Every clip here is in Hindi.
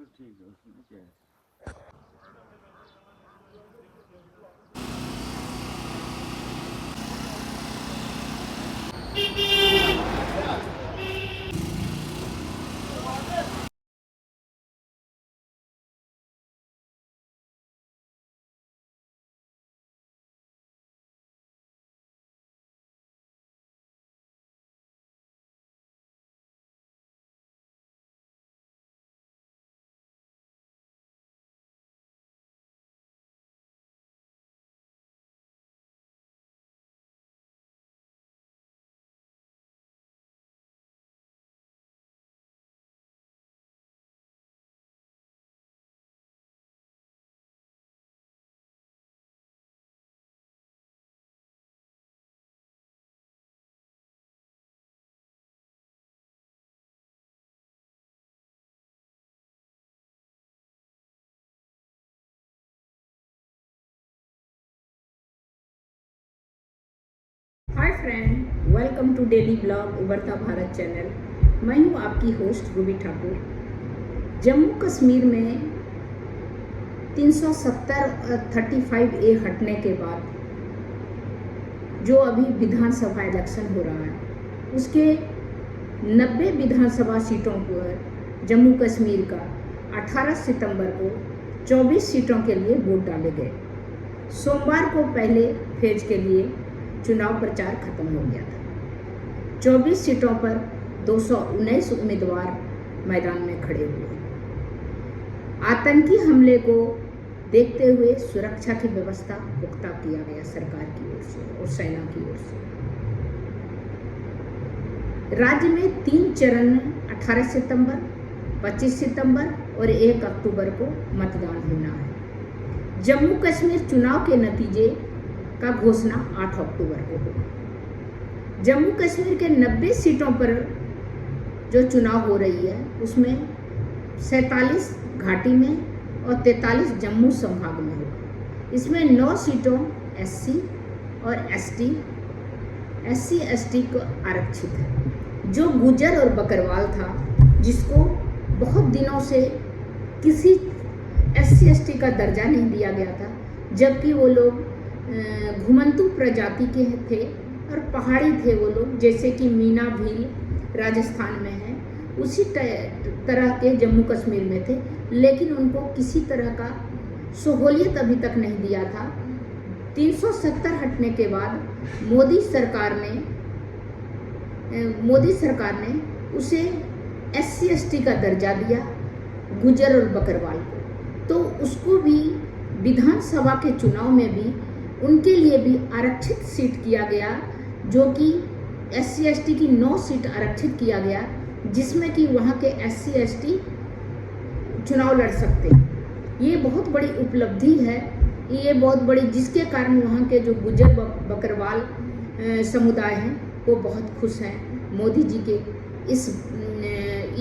तो ठीक है, उसमें क्या है। Hi friend, welcome to daily blog Ubharta Bharat channel. मैं हूं आपकी होस्ट रूबी ठाकुर। जम्मू कश्मीर में 370 35A हटने के बाद जो अभी विधानसभा इलेक्शन हो रहा है, उसके 90 विधानसभा सीटों पर जम्मू कश्मीर का 18 सितंबर को 24 सीटों के लिए वोट डाले गए। सोमवार को पहले फेज के लिए चुनाव प्रचार खत्म हो गया था। 24 सीटों पर 219 उम्मीदवार मैदान में खड़े हुए। आतंकी हमले को देखते हुए सुरक्षा की व्यवस्था पुख्ता किया गया सरकार की ओर से और सेना की ओर से। राज्य में 3 चरण में 18 सितंबर, 25 सितंबर और 1 अक्टूबर को मतदान होना है। जम्मू कश्मीर चुनाव के नतीजे का घोषणा 8 अक्टूबर को होगा। जम्मू कश्मीर के 90 सीटों पर जो चुनाव हो रही है, उसमें 47 घाटी में और 43 जम्मू संभाग में होगा। इसमें 9 सीटों SC और SC ST को आरक्षित है। जो गुजर और बकरवाल था, जिसको बहुत दिनों से किसी SC ST का दर्जा नहीं दिया गया था, जबकि वो लोग घुमंतू प्रजाति के थे और पहाड़ी थे वो लोग, जैसे कि मीना भील राजस्थान में है, उसी तरह के जम्मू कश्मीर में थे, लेकिन उनको किसी तरह का सहूलियत अभी तक नहीं दिया था। 370 हटने के बाद मोदी सरकार ने उसे SC ST का दर्जा दिया, गुजर और बकरवाल को। तो उसको भी विधानसभा के चुनाव में भी उनके लिए भी आरक्षित सीट किया गया, जो कि SC ST की 9 सीट आरक्षित किया गया, जिसमें कि वहाँ के SC ST चुनाव लड़ सकते हैं। ये बहुत बड़ी उपलब्धि है, ये बहुत बड़ी, जिसके कारण वहाँ के जो गुजर बकरवाल समुदाय हैं वो बहुत खुश हैं मोदी जी के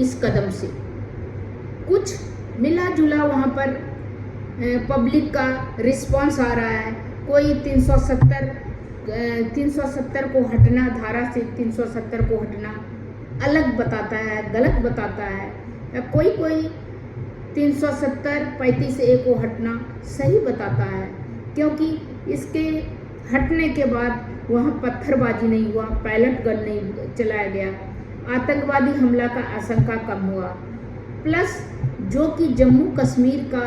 इस कदम से। कुछ मिला जुला वहाँ पर पब्लिक का रिस्पांस आ रहा है। कोई 370 को हटना, धारा से 370 को हटना अलग बताता है, गलत बताता है। कोई 370 35A को हटना सही बताता है, क्योंकि इसके हटने के बाद वहाँ पत्थरबाजी नहीं हुआ, पायलट गन नहीं चलाया गया, आतंकवादी हमला का आशंका कम हुआ। प्लस जो कि जम्मू कश्मीर का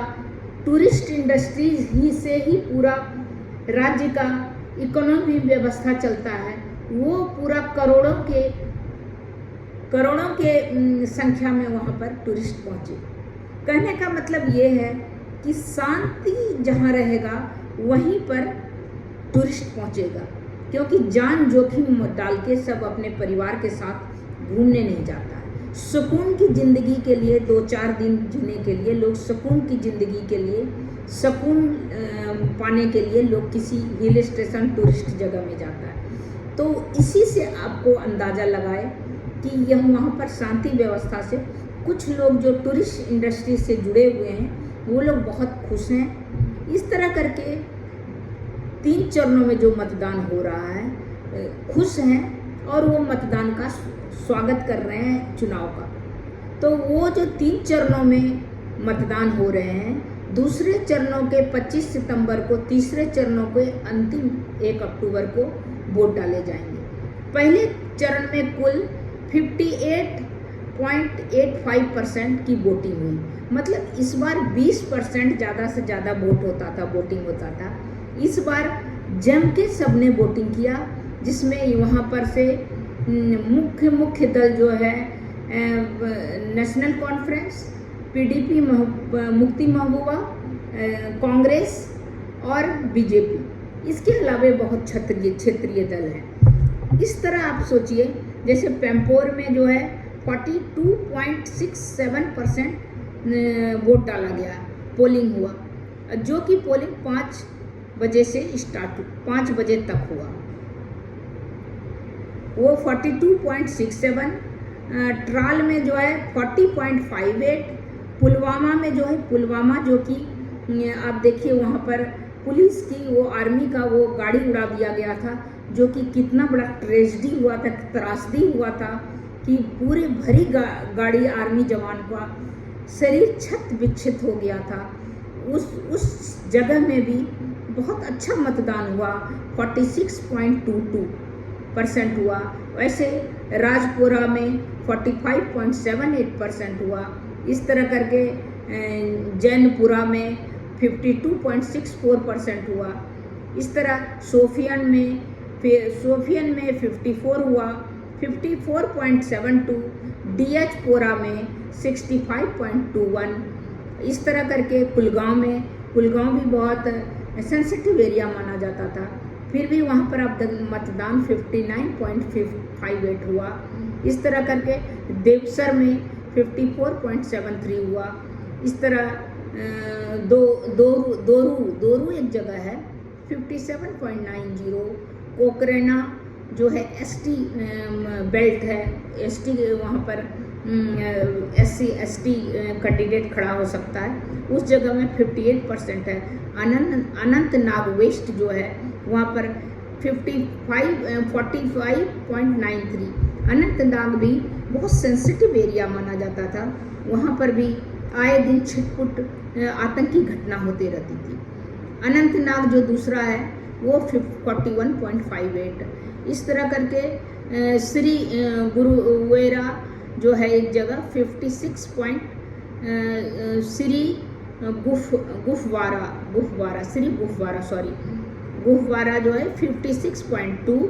टूरिस्ट इंडस्ट्रीज ही से ही पूरा राज्य का इकोनॉमी व्यवस्था चलता है, वो पूरा करोड़ों के संख्या में वहाँ पर टूरिस्ट पहुँचे। कहने का मतलब ये है कि शांति जहाँ रहेगा वहीं पर टूरिस्ट पहुँचेगा, क्योंकि जान जोखिम डाल के सब अपने परिवार के साथ घूमने नहीं जाता है। सुकून की ज़िंदगी के लिए 2-4 दिन जीने के लिए लोग, सुकून की ज़िंदगी के लिए, सुकून पाने के लिए लोग किसी हिल स्टेशन टूरिस्ट जगह में जाता है। तो इसी से आपको अंदाज़ा लगाए कि यह वहाँ पर शांति व्यवस्था से कुछ लोग जो टूरिस्ट इंडस्ट्री से जुड़े हुए हैं वो लोग बहुत खुश हैं। इस तरह करके 3 चरणों में जो मतदान हो रहा है, खुश हैं और वो मतदान का स्वागत कर रहे हैं चुनाव का। तो वो जो 3 चरणों में मतदान हो रहे हैं। दूसरे चरणों के 25 सितंबर को, तीसरे चरणों के अंतिम 1 अक्टूबर को वोट डाले जाएंगे। पहले चरण में कुल 58.85% की वोटिंग हुई, मतलब इस बार 20% ज़्यादा से ज़्यादा वोटिंग होता था। इस बार जम के सबने वोटिंग किया, जिसमें वहाँ पर से मुख्य दल जो है नेशनल कॉन्फ्रेंस, पीडीपी मुफ्ती महबूबा, कांग्रेस और बीजेपी, इसके अलावा बहुत क्षेत्रीय दल हैं। इस तरह आप सोचिए, जैसे पेम्पोर में जो है 42.67% वोट डाला गया, पोलिंग हुआ, जो कि पोलिंग 5 बजे से 5 बजे तक हुआ। वो 42.67, ट्राल में जो है 40.58, पुलवामा में जो है, पुलवामा जो कि आप देखिए वहाँ पर पुलिस की, वो आर्मी का वो गाड़ी उड़ा दिया गया था, जो कि कितना बड़ा ट्रेजेडी हुआ था, त्रासदी हुआ था कि पूरे भरी गाड़ी आर्मी जवान का शरीर छत विक्षत हो गया था। उस जगह में भी बहुत अच्छा मतदान हुआ, 46.22% हुआ। वैसे राजपुरा में 45.78% हुआ। इस तरह करके जैनपुरा में 52.64% हुआ। इस तरह सोफियन में 54 हुआ, 54.72, डीएचपुरा में 65.21। इस तरह करके कुलगांव भी बहुत सेंसिटिव एरिया माना जाता था, फिर भी वहाँ पर अब मतदान 59.58 हुआ। इस तरह करके देवसर में 54.73 हुआ। इस तरह दोरू एक जगह है, 57.90। कोकरेना जो है एसटी बेल्ट है, एसटी वहाँ पर SC/ST कैंडिडेट खड़ा हो सकता है, उस जगह में 58% है। अनंतनाग वेस्ट जो है वहाँ पर 45.93। अनंतनाग भी बहुत सेंसिटिव एरिया माना जाता था, वहाँ पर भी आए दिन छिटपुट आतंकी घटना होती रहती थी। अनंतनाग जो दूसरा है वो 41.58। इस तरह करके श्री गुरुवेरा जो है एक जगह 56 श्री गुफवारा जो है 56.2,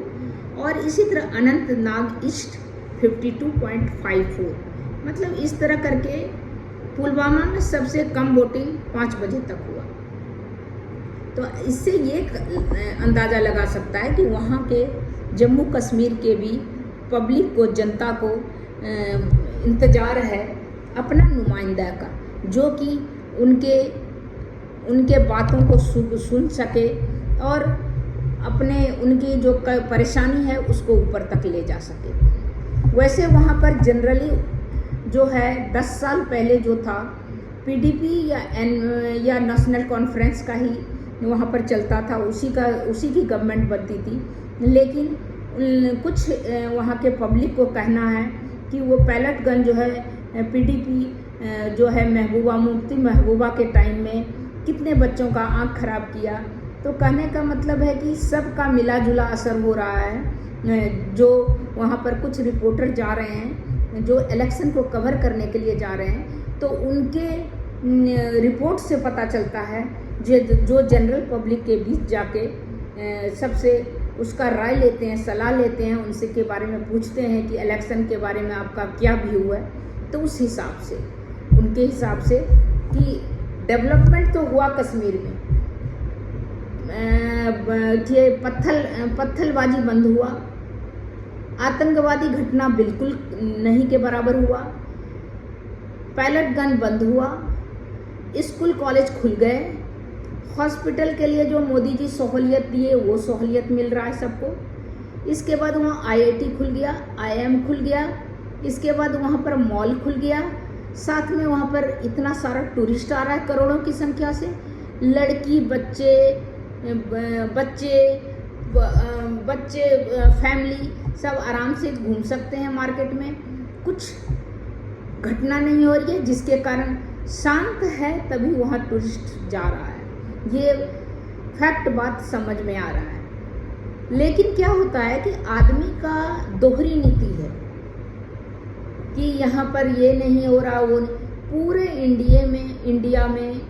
और इसी तरह अनंतनाग ईस्ट 52.54। मतलब इस तरह करके पुलवामा में सबसे कम वोटिंग 5 बजे तक हुआ। तो इससे ये अंदाज़ा लगा सकता है कि वहाँ के जम्मू कश्मीर के भी पब्लिक को, जनता को इंतज़ार है अपना नुमाइंदा का, जो कि उनके बातों को सुन सके और उनकी जो परेशानी है उसको ऊपर तक ले जा सके। वैसे वहाँ पर जनरली जो है 10 साल पहले जो था, पीडीपी या नेशनल कॉन्फ्रेंस का ही वहाँ पर चलता था, उसी की गवर्नमेंट बनती थी। लेकिन कुछ वहाँ के पब्लिक को कहना है कि वो पैलेट गन जो है पीडीपी जो है मुफ्ती महबूबा के टाइम में कितने बच्चों का आँख खराब किया। तो कहने का मतलब है कि सबका मिला जुला असर हो रहा है। जो वहाँ पर कुछ रिपोर्टर जा रहे हैं, जो इलेक्शन को कवर करने के लिए जा रहे हैं, तो उनके रिपोर्ट से पता चलता है, जो जनरल पब्लिक के बीच जाके सबसे उसका राय लेते हैं, सलाह लेते हैं, उनसे के बारे में पूछते हैं कि इलेक्शन के बारे में आपका क्या व्यू है। तो उस हिसाब से, उनके हिसाब से कि डेवलपमेंट तो हुआ कश्मीर में, कि पत्थलबाजी बंद हुआ, आतंकवादी घटना बिल्कुल नहीं के बराबर हुआ, पैलेट गन बंद हुआ, स्कूल कॉलेज खुल गए, हॉस्पिटल के लिए जो मोदी जी सहूलियत दिए वो सहूलियत मिल रहा है सबको। इसके बाद वहाँ IIT खुल गया, IIM खुल गया, इसके बाद वहाँ पर मॉल खुल गया, साथ में वहाँ पर इतना सारा टूरिस्ट आ रहा है करोड़ों की संख्या से। लड़की बच्चे फैमिली सब आराम से घूम सकते हैं मार्केट में, कुछ घटना नहीं हो रही है, जिसके कारण शांत है तभी वहाँ टूरिस्ट जा रहा है, ये फैक्ट बात समझ में आ रहा है। लेकिन क्या होता है कि आदमी का दोहरी नीति है कि यहाँ पर ये नहीं हो रहा, वो नहीं। पूरे इंडिया में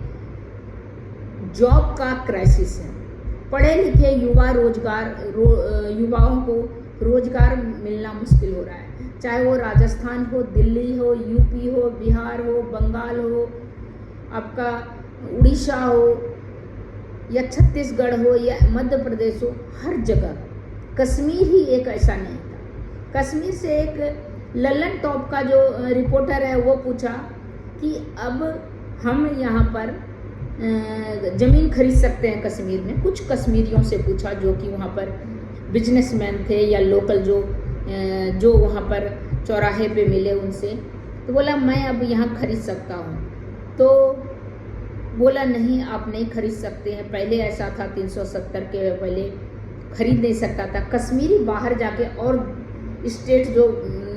जॉब का क्राइसिस है। पढ़े लिखे युवाओं को रोजगार मिलना मुश्किल हो रहा है, चाहे वो राजस्थान हो, दिल्ली हो, यूपी हो, बिहार हो, बंगाल हो, आपका उड़ीसा हो या छत्तीसगढ़ हो या मध्य प्रदेश हो, हर जगह। कश्मीर ही एक ऐसा नहीं था। कश्मीर से एक लल्लन टॉप का जो रिपोर्टर है वो पूछा कि अब हम यहाँ पर ज़मीन खरीद सकते हैं कश्मीर में। कुछ कश्मीरियों से पूछा जो कि वहाँ पर बिजनेसमैन थे या लोकल जो वहाँ पर चौराहे पे मिले उनसे, तो बोला मैं अब यहाँ खरीद सकता हूँ। तो बोला नहीं, आप नहीं खरीद सकते हैं। पहले ऐसा था 370 के पहले खरीद नहीं सकता था। कश्मीरी बाहर जाके और स्टेट जो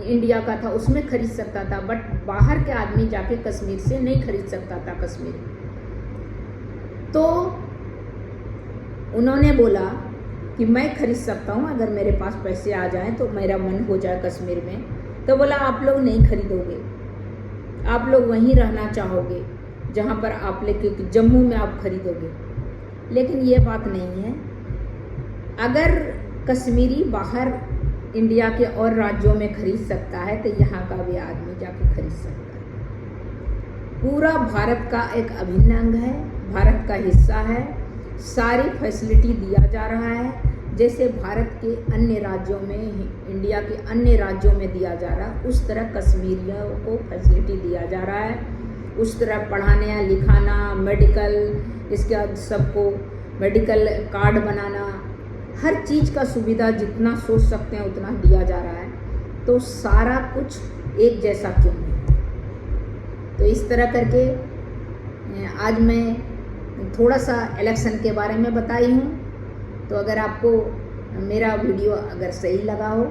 इंडिया का था उसमें खरीद सकता था, बट बाहर के आदमी जाके कश्मीर से नहीं खरीद सकता था कश्मीर। तो उन्होंने बोला कि मैं खरीद सकता हूँ अगर मेरे पास पैसे आ जाएं, तो मेरा मन हो जाए कश्मीर में। तो बोला आप लोग नहीं खरीदोगे, आप लोग वहीं रहना चाहोगे जहाँ पर आप क्योंकि जम्मू में आप खरीदोगे। लेकिन ये बात नहीं है। अगर कश्मीरी बाहर इंडिया के और राज्यों में खरीद सकता है तो यहाँ का भी आदमी जाके खरीद सकता है। पूरा भारत का एक अभिन्न अंग है, भारत का हिस्सा है। सारी फैसिलिटी दिया जा रहा है जैसे भारत के अन्य राज्यों में, इंडिया के अन्य राज्यों में दिया जा रहा है, उस तरह कश्मीरियों को फैसिलिटी दिया जा रहा है। उस तरह पढ़ाना लिखाना, मेडिकल, इसके बाद सबको मेडिकल कार्ड बनाना, हर चीज़ का सुविधा जितना सोच सकते हैं उतना दिया जा रहा है। तो सारा कुछ एक जैसा क्यों नहीं? तो इस तरह करके आज मैं थोड़ा सा इलेक्शन के बारे में बताई हूँ। तो अगर आपको मेरा वीडियो अगर सही लगा हो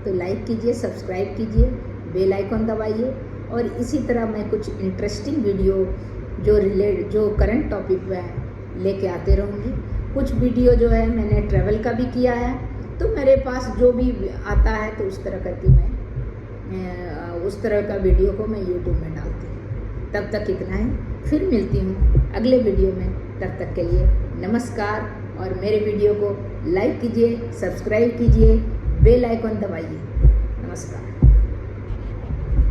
तो लाइक कीजिए, सब्सक्राइब कीजिए, बेल आइकन दबाइए। और इसी तरह मैं कुछ इंटरेस्टिंग वीडियो जो करंट टॉपिक पे है लेके आते रहूँगी। कुछ वीडियो जो है मैंने ट्रैवल का भी किया है, तो मेरे पास जो भी आता है तो उस तरह करके मैं उस तरह का वीडियो को मैं यूट्यूब में डालती हूँ। तब तक इतना ही, फिर मिलती हूँ अगले वीडियो में। तब तक के लिए नमस्कार। और मेरे वीडियो को लाइक कीजिए, सब्सक्राइब कीजिए, बेल आइकन दबाइए। नमस्कार।